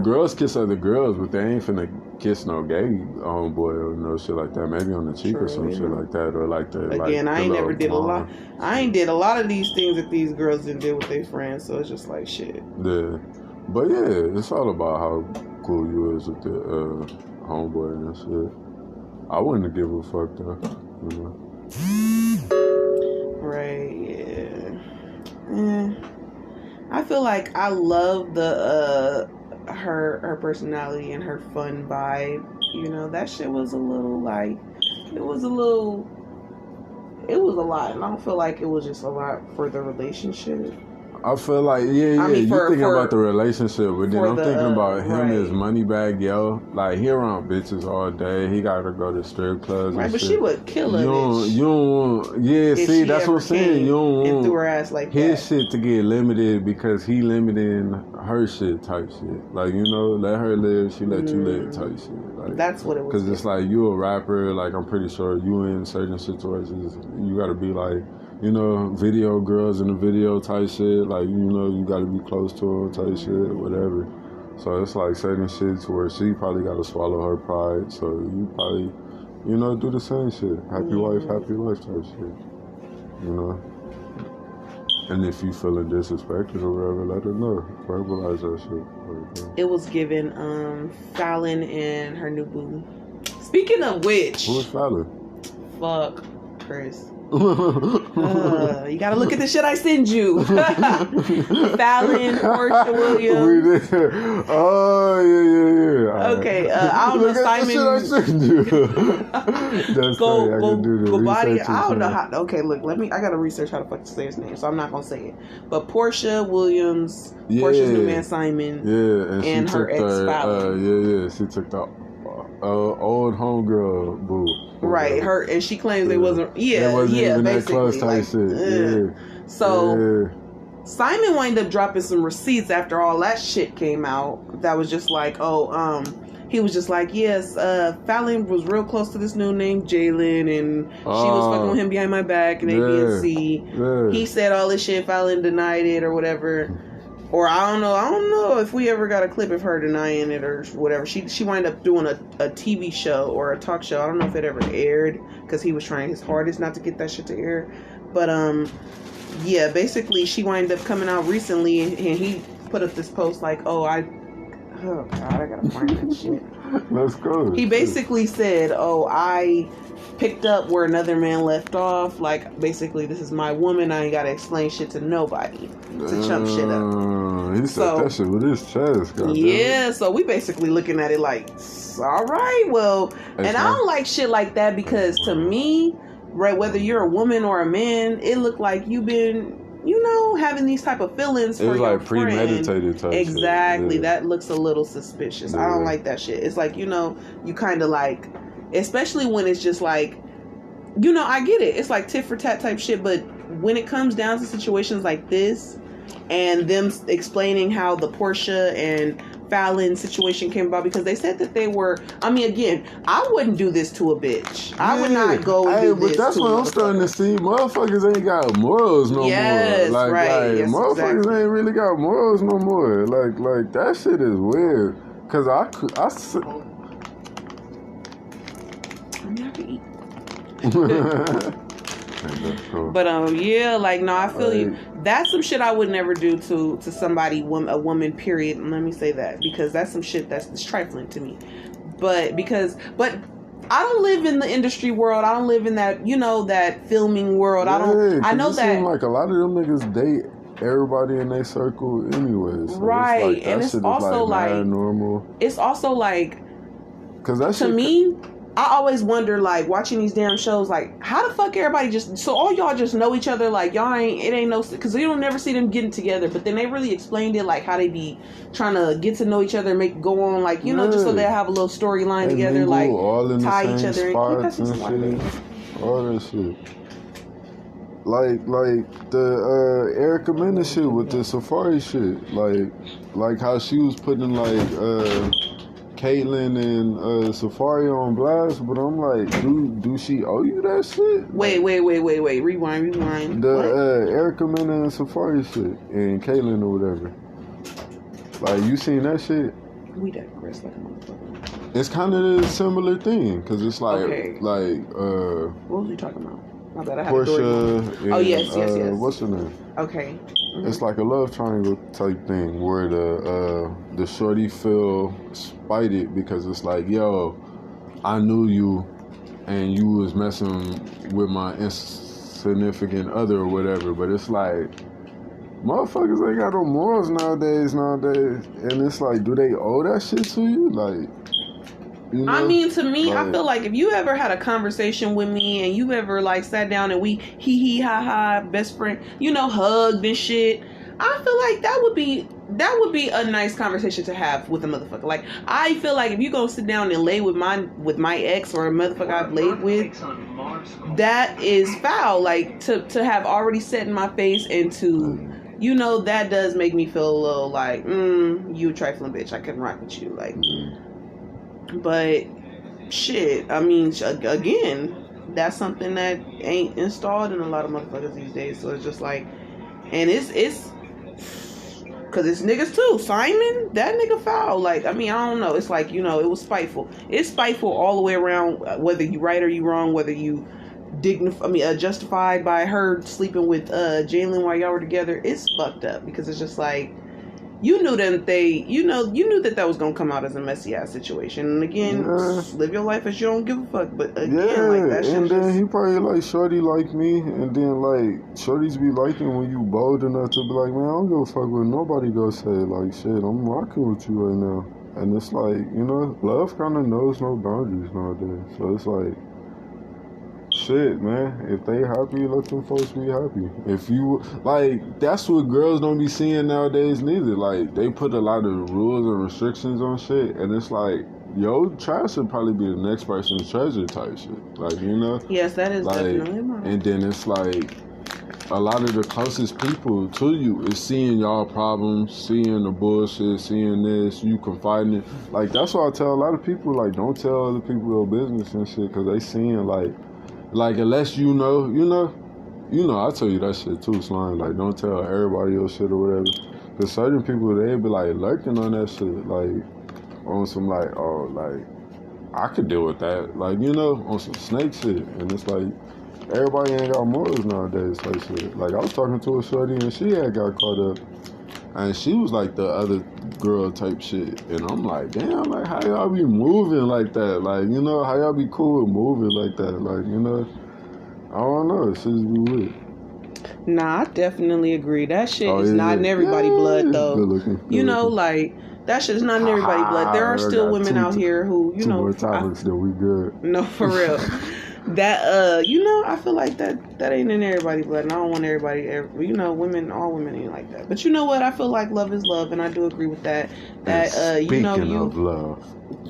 girls kiss other girls, but they ain't finna kiss no gay homeboy or no shit like that. Maybe on the cheek or some shit like that, or like the. Again, I ain't never did a lot. I ain't did a lot of these things that these girls didn't do with their friends, so it's just like shit. Yeah, but yeah, it's all about how cool you is with the homeboy and that shit. I wouldn't give a fuck though. Right, yeah. I feel like I love the her personality and her fun vibe. That shit was a little like it was a lot, and I don't feel like it was just a lot for the relationship. I feel like, you're thinking about the relationship, but then I'm thinking about him as Moneybag Yo. Like, he around bitches all day. He got to go to strip clubs and but shit. she would kill her. You don't want, see, that's what I'm saying. You don't want through her ass like his shit to get limited because he limiting her shit type shit. Like, let her live, she let you live type shit. Like, that's what it was. Because it's like, you a rapper, like, I'm pretty sure you in certain situations, you got to be like, video girls in the video type shit, like, you gotta be close to her type shit, whatever. So it's like certain shit to where she probably gotta swallow her pride, so you probably, do the same shit. Happy wife, happy life type shit, And if you feeling disrespected or whatever, let her know. Verbalize that shit. It was given Fallon and her new boo. Speaking of which, who's Fallon? Fuck Chris. You gotta look at the shit I send you. Fallon, Portia Williams. Oh yeah. Okay, I don't know, Simon. The shit I send you. That's go body. I don't know how. Okay, look, I gotta research how to fuck say his name, so I'm not gonna say it. But Portia Williams, Portia's new man Simon, and her ex Fallon. She took the old homegirl boo. Right, her, and she claims they wasn't. They wasn't even basically that close type shit. Simon wound up dropping some receipts after all that shit came out. That was just like, he was just like, yes, Fallon was real close to this dude named Jalen, and she was fucking with him behind my back and A, B, and C. Yeah. He said all this shit. Fallon denied it or whatever. Or I don't know if we ever got a clip of her denying it or whatever. She wound up doing a TV show or a talk show. I don't know if it ever aired because he was trying his hardest not to get that shit to air. But yeah, basically she wound up coming out recently and he put up this post like, oh God, I gotta find that shit. Let's go. He basically said, I picked up where another man left off. Like, basically, this is my woman. I ain't gotta explain shit to nobody to chump shit up. He said that shit with his chest. Yeah, so we basically looking at it like, all right, well, and I don't like shit like that because to me, right, whether you're a woman or a man, it looked like you've been, having these type of feelings for your friend. Premeditated type exactly. shit. Yeah. That looks a little suspicious. Yeah. I don't like that shit. It's like, you kind of like, especially when it's just like, I get it. It's like tit for tat type shit. But when it comes down to situations like this and them explaining how the Portia and Fallon situation came about, because they said that they were, again, I wouldn't do this to a bitch. I would not go and do this. But that's what I'm starting to see. Motherfuckers ain't got morals no more. Like, right. Yes, motherfuckers ain't really got morals no more. Like that shit is weird. Cause I But yeah, like, no, I feel you. That's some shit I would never do to somebody, a woman, period. And let me say that, because that's some shit that's trifling to me. But I don't live in the industry world. I don't live in that, that filming world. I know that. Seem like a lot of them niggas date everybody in their circle anyway. So right. It's like, and it's also like normal. It's also like, cause that to me, I always wonder, like, watching these damn shows, like, how the fuck everybody so all y'all just know each other, like, y'all ain't no, because you don't never see them getting together, but then they really explained it, like, how they be trying to get to know each other, go on, like, just so they have a little storyline together, like, tie each other in. All that shit. Like the Erica Mena shit with the Safari shit, like how she was putting, like, Caitlyn and Safari on blast, but I'm like, do she owe you that shit? Wait. Rewind. The Erica Mena and Safari shit and Caitlyn or whatever. Like, you seen that shit? We digress like a motherfucker. It's kind of a similar thing, because it's like, what was we talking about? My bad, I had Portia. And, yes. What's her name? Okay. It's like a love triangle type thing where the shorty feel spited because it's like, yo, I knew you and you was messing with my insignificant other or whatever, but it's like, motherfuckers ain't got no morals nowadays, and it's like, do they owe that shit to you? Like, to me, I feel like if you ever had a conversation with me and you ever, like, sat down and we hee ha ha best friend, hugged and shit, I feel like that would be a nice conversation to have with a motherfucker. Like, I feel like if you go sit down and lay with my ex or a motherfucker I've laid with, that is foul. Like, to have already set in my face and to, that does make me feel a little like, you a trifling bitch. I couldn't rock with you. Like, but shit, again, that's something that ain't installed in a lot of motherfuckers these days. So it's just like, and it's because it's niggas too. Simon, that nigga foul. Like, I don't know. It's like, it was spiteful. It's spiteful all the way around, whether you right or you wrong, whether you justified by her sleeping with Jalen while y'all were together. It's fucked up, because it's just like, you knew that that was gonna come out as a messy ass situation. And again, live your life as you don't give a fuck. But again, like, that shit. And then he probably like shorty like me, and then like shorties be liking when you bold enough to be like, man, I don't give a fuck what nobody go say. Like, shit, I'm rocking with you right now. And it's like, love kind of knows no boundaries nowadays. So it's like, shit, man, if they happy, let them folks be happy. If you, like, that's what girls don't be seeing nowadays neither. Like, they put a lot of rules and restrictions on shit, and it's like, yo, trash should probably be the next person's treasure type shit. Like, Yes, that is, like, definitely mine. And then it's like, a lot of the closest people to you is seeing y'all problems, seeing the bullshit, seeing this, you confiding it. Like, that's why I tell a lot of people, like, don't tell other people your business and shit, because they seeing, like, unless you know, I tell you that shit too, Slime. Like, don't tell everybody your shit or whatever. Because certain people, they be, like, lurking on that shit, like, on some, like, oh, like, I could deal with that. Like, on some snake shit. And it's like, everybody ain't got morals nowadays, like shit. Like, I was talking to a shorty and she had got caught up. And she was like the other girl type shit. And I'm like, damn, like, how y'all be moving like that? Like, how y'all be cool with moving like that? Like, I don't know. It's just be weird. Nah, I definitely agree. That shit is not in everybody's blood, though. Good looking. Like, that shit is not in everybody's blood. There are still women out here who, two more topics that we good. No, for real. That I feel like that ain't in everybody's blood, and I don't want everybody women, all women ain't like that. But you know what? I feel like love is love, and I do agree with that. That speaking of love,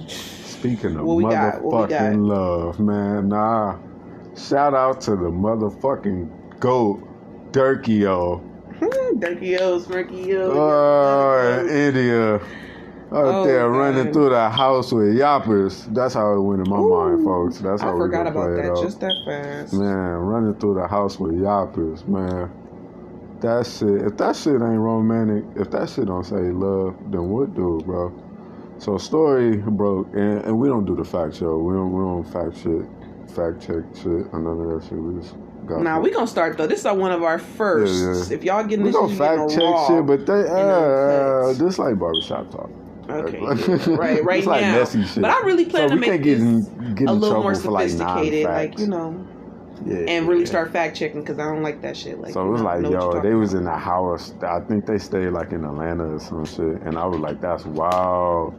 speaking of motherfucking love, man, shout out to the motherfucking GOAT, Durkio. Durkio, Smirkio. India. Out there running through the house with yappers. That's how it went in my mind, folks. That's how I forgot about that just that fast. Man, running through the house with yappers, man. That shit, if that shit ain't romantic, if that shit don't say love, then what do, bro? So story broke, and we don't do the fact show. We don't fact check shit, or none of that shit. We just got we gonna start though. This is one of our first. If y'all getting this, we gonna fact check shit, but they this like barbershop talk. Okay, right it's like now. Messy shit. But I really plan to make this get a little more like sophisticated, and really start fact checking because I don't like that shit. Like, so it was like, they was in the house. I think they stayed like in Atlanta or some shit, and I was like, that's wild.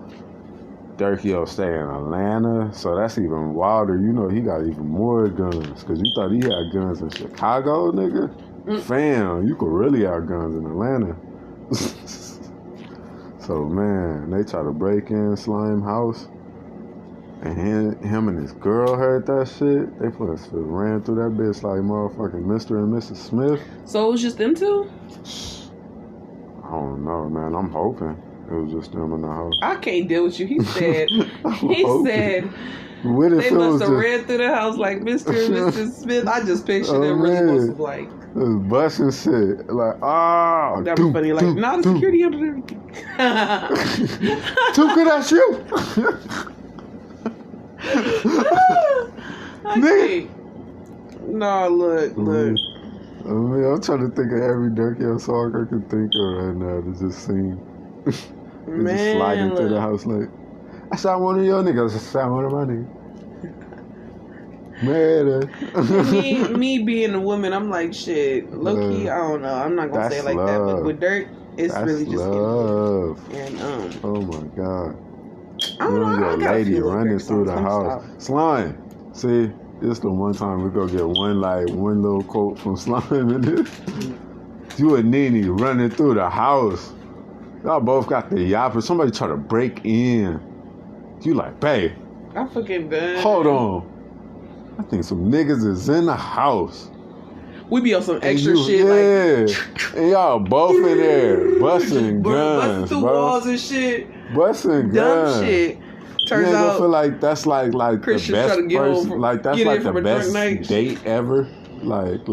Durkio stay in Atlanta, so that's even wilder. He got even more guns because you thought he had guns in Chicago, nigga. Fam, you could really have guns in Atlanta. So, man, they tried to break in Slime house, and him and his girl heard that shit. They ran through that bitch like motherfucking Mr. and Mrs. Smith. So it was just them two? I don't know, man. I'm hoping it was just them in the house. I can't deal with you. He said, they must have ran through the house like Mr. and Mrs. Smith. I just pictured them really supposed to like... It was busting shit. Like, that was funny. Like, the security under everything. Tuka, that's you. Nigga. No, look. I mean, I'm trying to think of every Durkio song I can think of right now to just sing. Just sliding through the house like, I shot one of your niggas, I shot one of my niggas. Man, me being a woman, I'm like, shit, low key, I don't know. I'm not gonna say it like that, but with Dirk, it's really just love. And oh my god, I don't know. Your lady running through the house. Slime, see, this the one time we go get one little quote from Slime in this. You and Nene running through the house. Y'all both got the yapper. Somebody try to break in. You like, babe, I fucking done. Hold on. I think some niggas is in the house. We be on some extra shit, and y'all both in there busting guns, busting through walls and shit, busting guns. Dumb shit. Turns out, I feel like that's like Christian the best to get person. home Like that's like the best date ever. Like,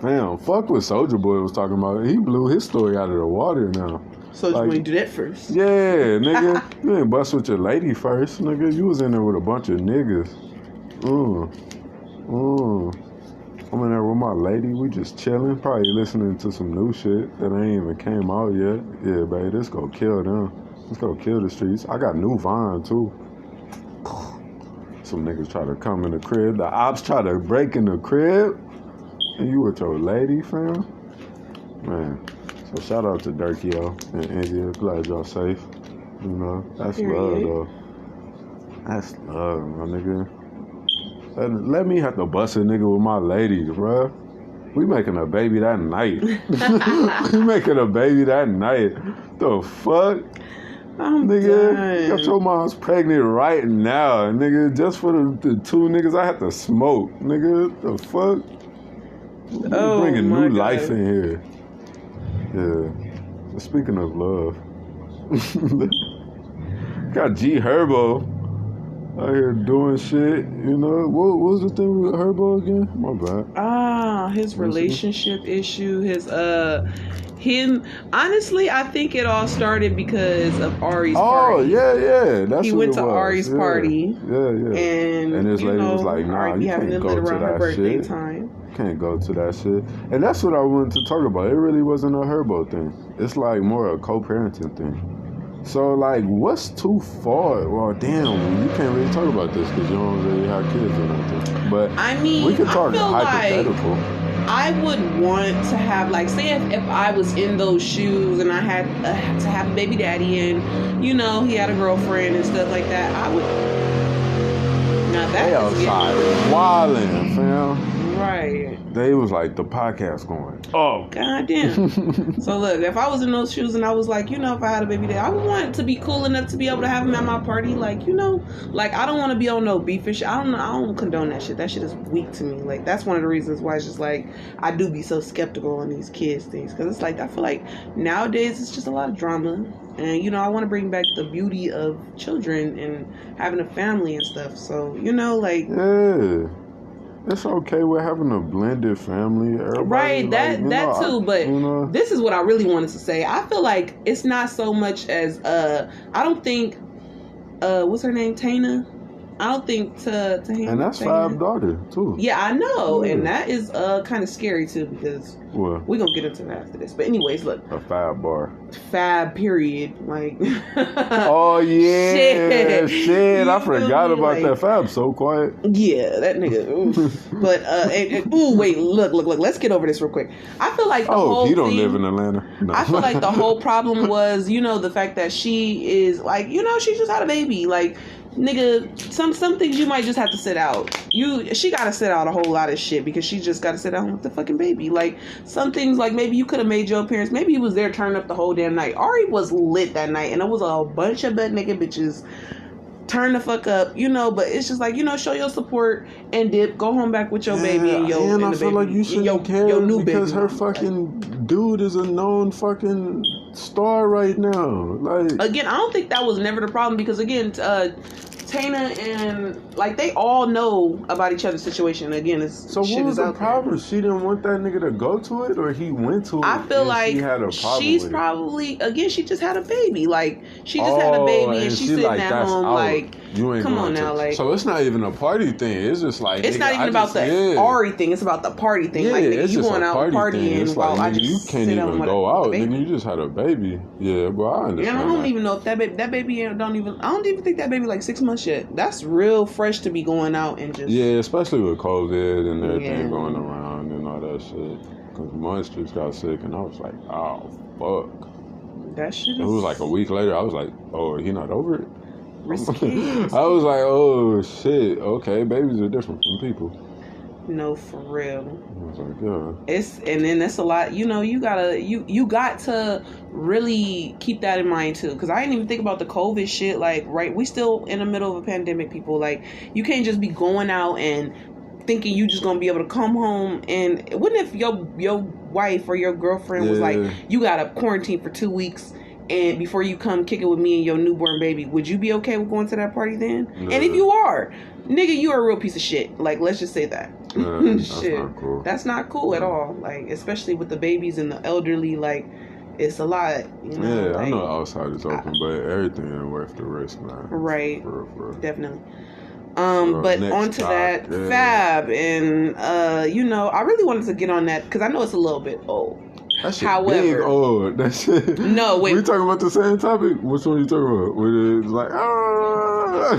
fam, fuck what Soulja Boy was talking about. He blew his story out of the water now. So you want to do that first? Yeah, nigga. You ain't bust with your lady first, nigga. You was in there with a bunch of niggas. I'm in there with my lady. We just chilling, probably listening to some new shit that ain't even came out yet. Yeah, baby, this gonna kill them. This gonna kill the streets. I got new Vine too. Some niggas try to come in the crib. The ops try to break in the crib, and you with your lady, fam. Man. So shout out to Durkio and India. Glad y'all safe. That's love though. That's love, my nigga. Let me have to bust a nigga with my lady, bro. We making a baby that night. The fuck? I'm Nigga, done. got your mom's pregnant right now, nigga. Just for the two niggas I had to smoke, nigga. The fuck? Oh, bringing my new God. life in here. Yeah. Speaking of love, got G Herbo out here doing shit. You know what was the thing with Herbo again? My bad. His relationship issue, him. Honestly, I think it all started because of Ari's party. Yeah. That's He what went it to was. Ari's party. Yeah. And this lady was like, "Nah, Ari be you having can't it go lit to around her that birthday shit. time. Can't go to that shit." And that's what I wanted to talk about. It really wasn't a Herbo thing. It's like more a co-parenting thing. So, like, what's too far? Well, damn, you can't really talk about this because you don't really have kids or nothing. But I mean, we can talk I feel hypothetical. like I would want to have, like, say if I was in those shoes and I had to have a baby daddy and, you know, he had a girlfriend and stuff like that, I would. Now that They is outside wildin', fam. right. They was like, the podcast going. Oh. Goddamn. So look, if I was in those shoes and I was like, you know, if I had a baby daddy, I would want it to be cool enough to be able to have him at my party. Like, you know, like I don't want to be on no beefish. I don't condone that shit. That shit is weak to me. Like that's one of the reasons why it's just like I do be so skeptical on these kids things because it's like I feel like nowadays it's just a lot of drama. And, you know, I want to bring back the beauty of children and having a family and stuff. So, you know, like... Yeah. It's okay with having a blended family. Everybody, right, like, that know, too. But this is what I really wanted to say. I feel like it's not so much as... I don't think... what's her name? Tana? I don't think to him. And that's Fab's daughter, too. Yeah, I know. Yeah. And that is kind of scary, too, because... What? We're going to get into that after this. But anyways, look. A Fab bar. Fab, period. Like. Oh, yeah. Shit. I forgot about like, that. Fab so quiet. Yeah, that nigga. Oof. But, wait, look. Let's get over this real quick. I feel like the whole he don't thing, live in Atlanta. No. I feel like the whole problem was, you know, the fact that she is, like, you know, she just had a baby. Like, nigga, some things you might just have to sit out. She gotta sit out a whole lot of shit because she just gotta sit down with the fucking baby. Like some things, like maybe you could have made your appearance. Maybe he was there turning up the whole damn night. Ari was lit that night, and it was a bunch of butt naked bitches. Turn the fuck up, you know. But it's just like, you know, show your support and dip. Go home back with your baby and your. And I feel like you shouldn't care your new because baby. her fucking dude is a known fucking star right now. Like again, I don't think that was never the problem because again, Tana and like they all know about each other's situation. Again, it's so shit what was is the out problem? there. She didn't want that nigga to go to it, or he went to it. I feel like she had a problem she's with probably again. She just had a baby. Like she just had a baby, and she's sitting like, at home. Out. Like you ain't come going on now, like so it's not even a party thing. It's just like it's not even about the Ari thing. It's about the party thing. Yeah, like nigga, it's you just going out partying while like, I just you can't sit even go out. Nigga, you just had a baby. Yeah, but I understand. And I don't even know if that baby I don't even think that baby like 6 months yet. That's real fresh to be going out and just especially with COVID and everything going around and all that shit. Because Munch just got sick and I was like, oh fuck. That shit. It was like a week later. I was like, oh, he not over it. Risky. I was like, oh shit. Okay, babies are different from people. No, for real. I was like, yeah. And then that's a lot. You know, you got to really keep that in mind too. Because I didn't even think about the COVID shit. Like, right, we still in the middle of a pandemic. People, like, you can't just be going out and thinking you just gonna be able to come home. And wouldn't if your wife or your girlfriend was like, you gotta quarantine for 2 weeks. And before you come kick it with me and your newborn baby, would you be okay with going to that party then? Yeah. And if you are, nigga, you are a real piece of shit. Like, let's just say that. That's not cool. That's not cool at all. Like, especially with the babies and the elderly, like, it's a lot. You know, yeah, like, I know outside is open, but everything ain't worth the risk, man. Right. For real. Definitely. But onto that, Fab, and, you know, I really wanted to get on that because I know it's a little bit old. That shit big old. That shit. No, wait. We talking about the same topic? Which one are you talking about? Where it's like, Are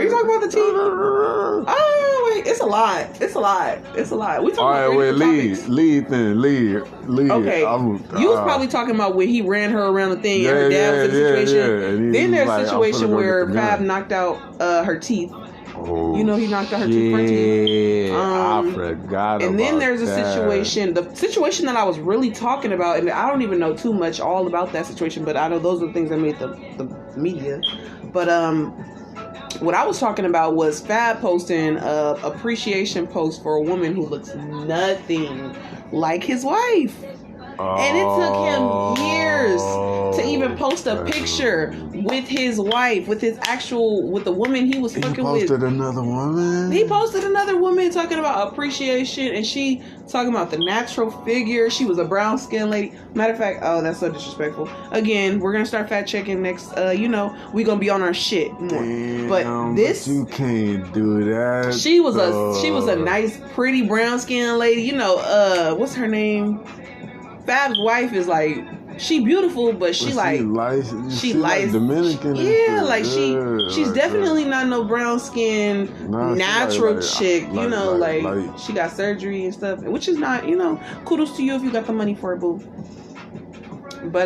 you talking about the TV? Oh, wait. It's a lot. We talking all right, wait, lead. Okay. You was probably talking about when he ran her around the thing and her dad was in the situation. Yeah. Then there's a situation where Fab knocked out her teeth. Oh, you know, he knocked out her 2 front teeth. I forgot. And then there's a that. situation, the situation that I was really talking about, and I don't even know too much all about that situation, but I know those are the things that made the media. But what I was talking about was Fab posting a appreciation post for a woman who looks nothing like his wife. And it took him years to even post a picture with his wife, with the woman he was fucking with. He posted another woman? He posted another woman talking about appreciation, and she talking about the natural figure. She was a brown skinned lady. Matter of fact, oh, that's so disrespectful. Again, we're gonna start fact checking next. We gonna be on our shit more. Damn, but this, you can't do that. She was a nice, pretty brown skinned lady. You know, what's her name? Fab's wife is like, she beautiful, but she like Dominican. Yeah, like she's definitely not no brown skin natural chick. You know, she got surgery and stuff, which is not, kudos to you if you got the money for it, boo. But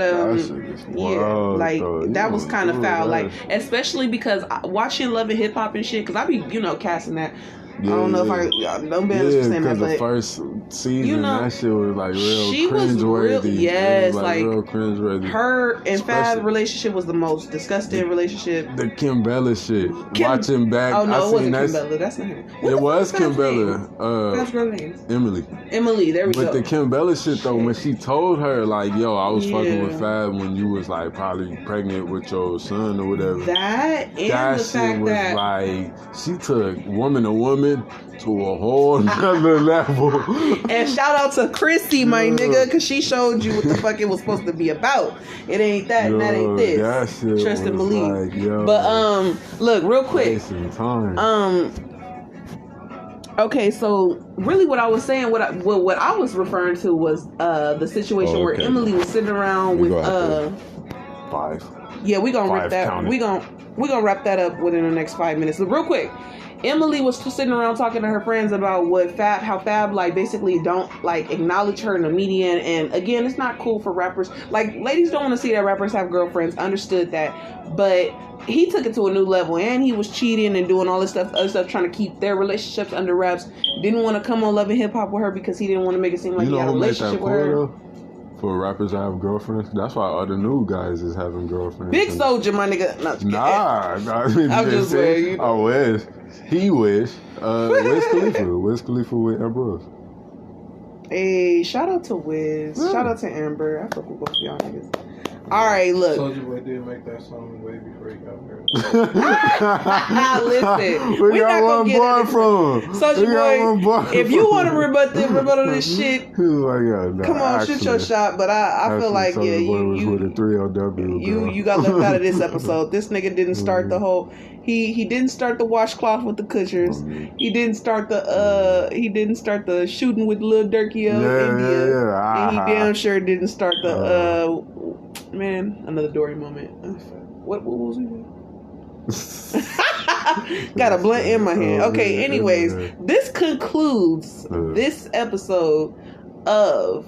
that was kind of foul, like, especially because watching Love and Hip Hop and shit, because I be casting that. Yeah, I don't know if I don't be understanding that, but the first season, that shit was like real she was real, yes, like real cringeworthy. Her and Fab relationship was the most disgusting relationship. The Kim Bella shit. Watching back, oh no, it wasn't Kim Bella. That's not her. It was Kim Bella. Fab's girl name? Emily. There we go. But the Kim Bella shit though, when she told her like, "Yo, I was fucking with Fab when you was like probably pregnant with your son or whatever." That the shit fact was that like she took woman to woman to a whole nother level. And shout out to Chrissy, my nigga, because she showed you what the fuck it was supposed to be about. It ain't that, and that ain't this. That shit trust and believe. Like, but look, real quick. Time. Okay, so really, what I was saying, what I was referring to was the situation where Emily was sitting around with 5. Yeah, we gonna wrap that. We gonna wrap that up within the next 5 minutes. But real quick. Emily was sitting around talking to her friends about how Fab like basically don't like acknowledge her in the media, and again, it's not cool for rappers. Like, ladies don't want to see that rappers have girlfriends. Understood that, but he took it to a new level, and he was cheating and doing all this other stuff, trying to keep their relationships under wraps. Didn't want to come on Love and Hip Hop with her because he didn't want to make it seem like he had a relationship with her. Though? For rappers that have girlfriends, that's why all the new guys is having girlfriends. Big Soldier, my nigga. I'm just saying. I wish. He wish. Wiz Khalifa with Amber. Hey, shout out to Wiz. Yeah. Shout out to Amber. I fuck with both of y'all niggas. All right, look. Soulja Boy did make that song way before he got married. Listen, we got one bar from him. Soulja Boy, if you want to rebuttal this shit, come on, shoot your shot. But I feel like you got left out of this episode. This nigga didn't start the whole. He didn't start the washcloth with the Kushers. He didn't start the shooting with Lil Durky of India. And he damn sure didn't start the another Dory moment. What was he doing? Got a blunt in my hand. Okay, anyways, this concludes this episode of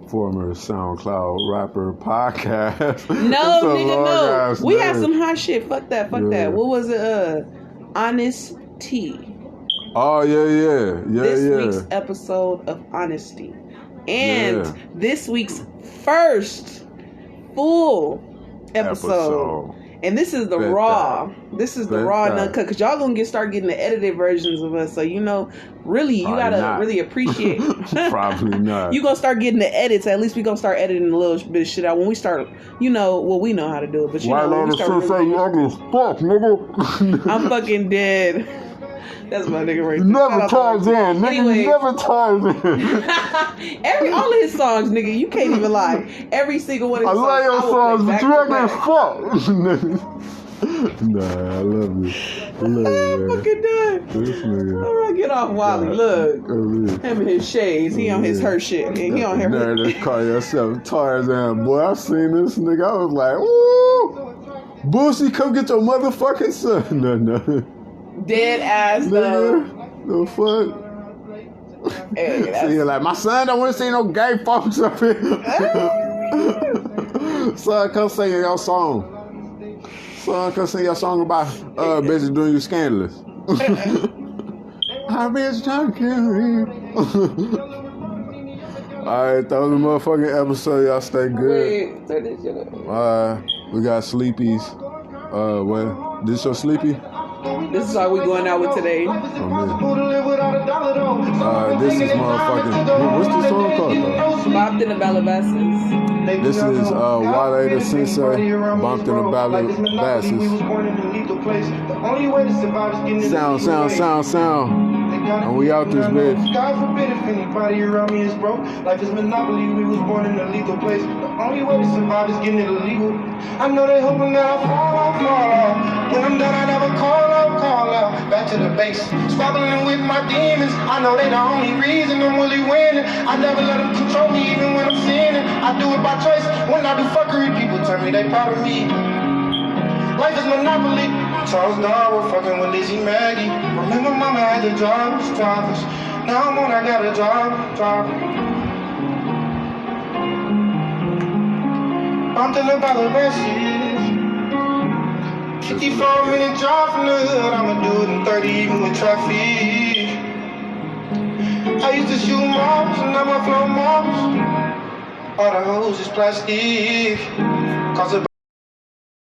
Former SoundCloud Rapper Podcast. No, nigga, no. We had some hot shit. Fuck that. What was it? Honesty. Oh, yeah. This week's episode of Honesty. And this week's first full episode. And this is the raw. This is the raw and uncut, because y'all gonna start getting the edited versions of us. So really, you gotta really appreciate. Probably not. You gonna start getting the edits. At least we gonna start editing a little bit of shit out when we start. We know how to do it. But when we start I'm fucking dead. That's my nigga right there. Never ties in, nigga. Never ties in. All of his songs, nigga, you can't even lie. Every single one of his songs. I love your songs, but you ugly as fuck. Nah, I love you. I'm fucking done. This nigga. All right, get off Wally. Look. Him and his shades. He on his her shit. He on her. Just call yourself Tarzan, boy. I seen this nigga. I was like, ooh. Boosie, come get your motherfucking son. No. Dead ass though. The fuck? Hey, so you're like, my son don't want to see no gay folks up here. Son, come sing your song. Son, come sing your song about bitches doing you scandalous. I bitch trying to kill me. Alright, that was the motherfucking episode. Y'all stay good. Wait, turn this shit up. We got Sleepy's. What? This your Sleepy? This is how we going out with today. Oh, this is motherfucking. What's this song called though? Bopped in the Calabasas. This is Wale the Sensei, Bumped in the Calabasas. Sound. And we out this bitch. God forbid if anybody around me is broke. Life is monopoly, we was born in a legal place. The only way to survive is getting it illegal. I know they hoping that I fall off. When I'm done, I never call out. Back to the base, squabbling with my demons. I know they the only reason I'm really winning. I never let them control me even when I'm sinning. I do it by choice. When I do fuckery, people tell me they proud of me. Life is monopoly. Charles Darwin fucking with Lizzie Maggie. Remember mama had the drivers. Now I'm on, I got a driver. I'm thinking about the verses. 54-minute drive from the hood. I'ma do it in 30 even with traffic. I used to shoot mobs and now I flow mobs. All the hoes is plastic. Cause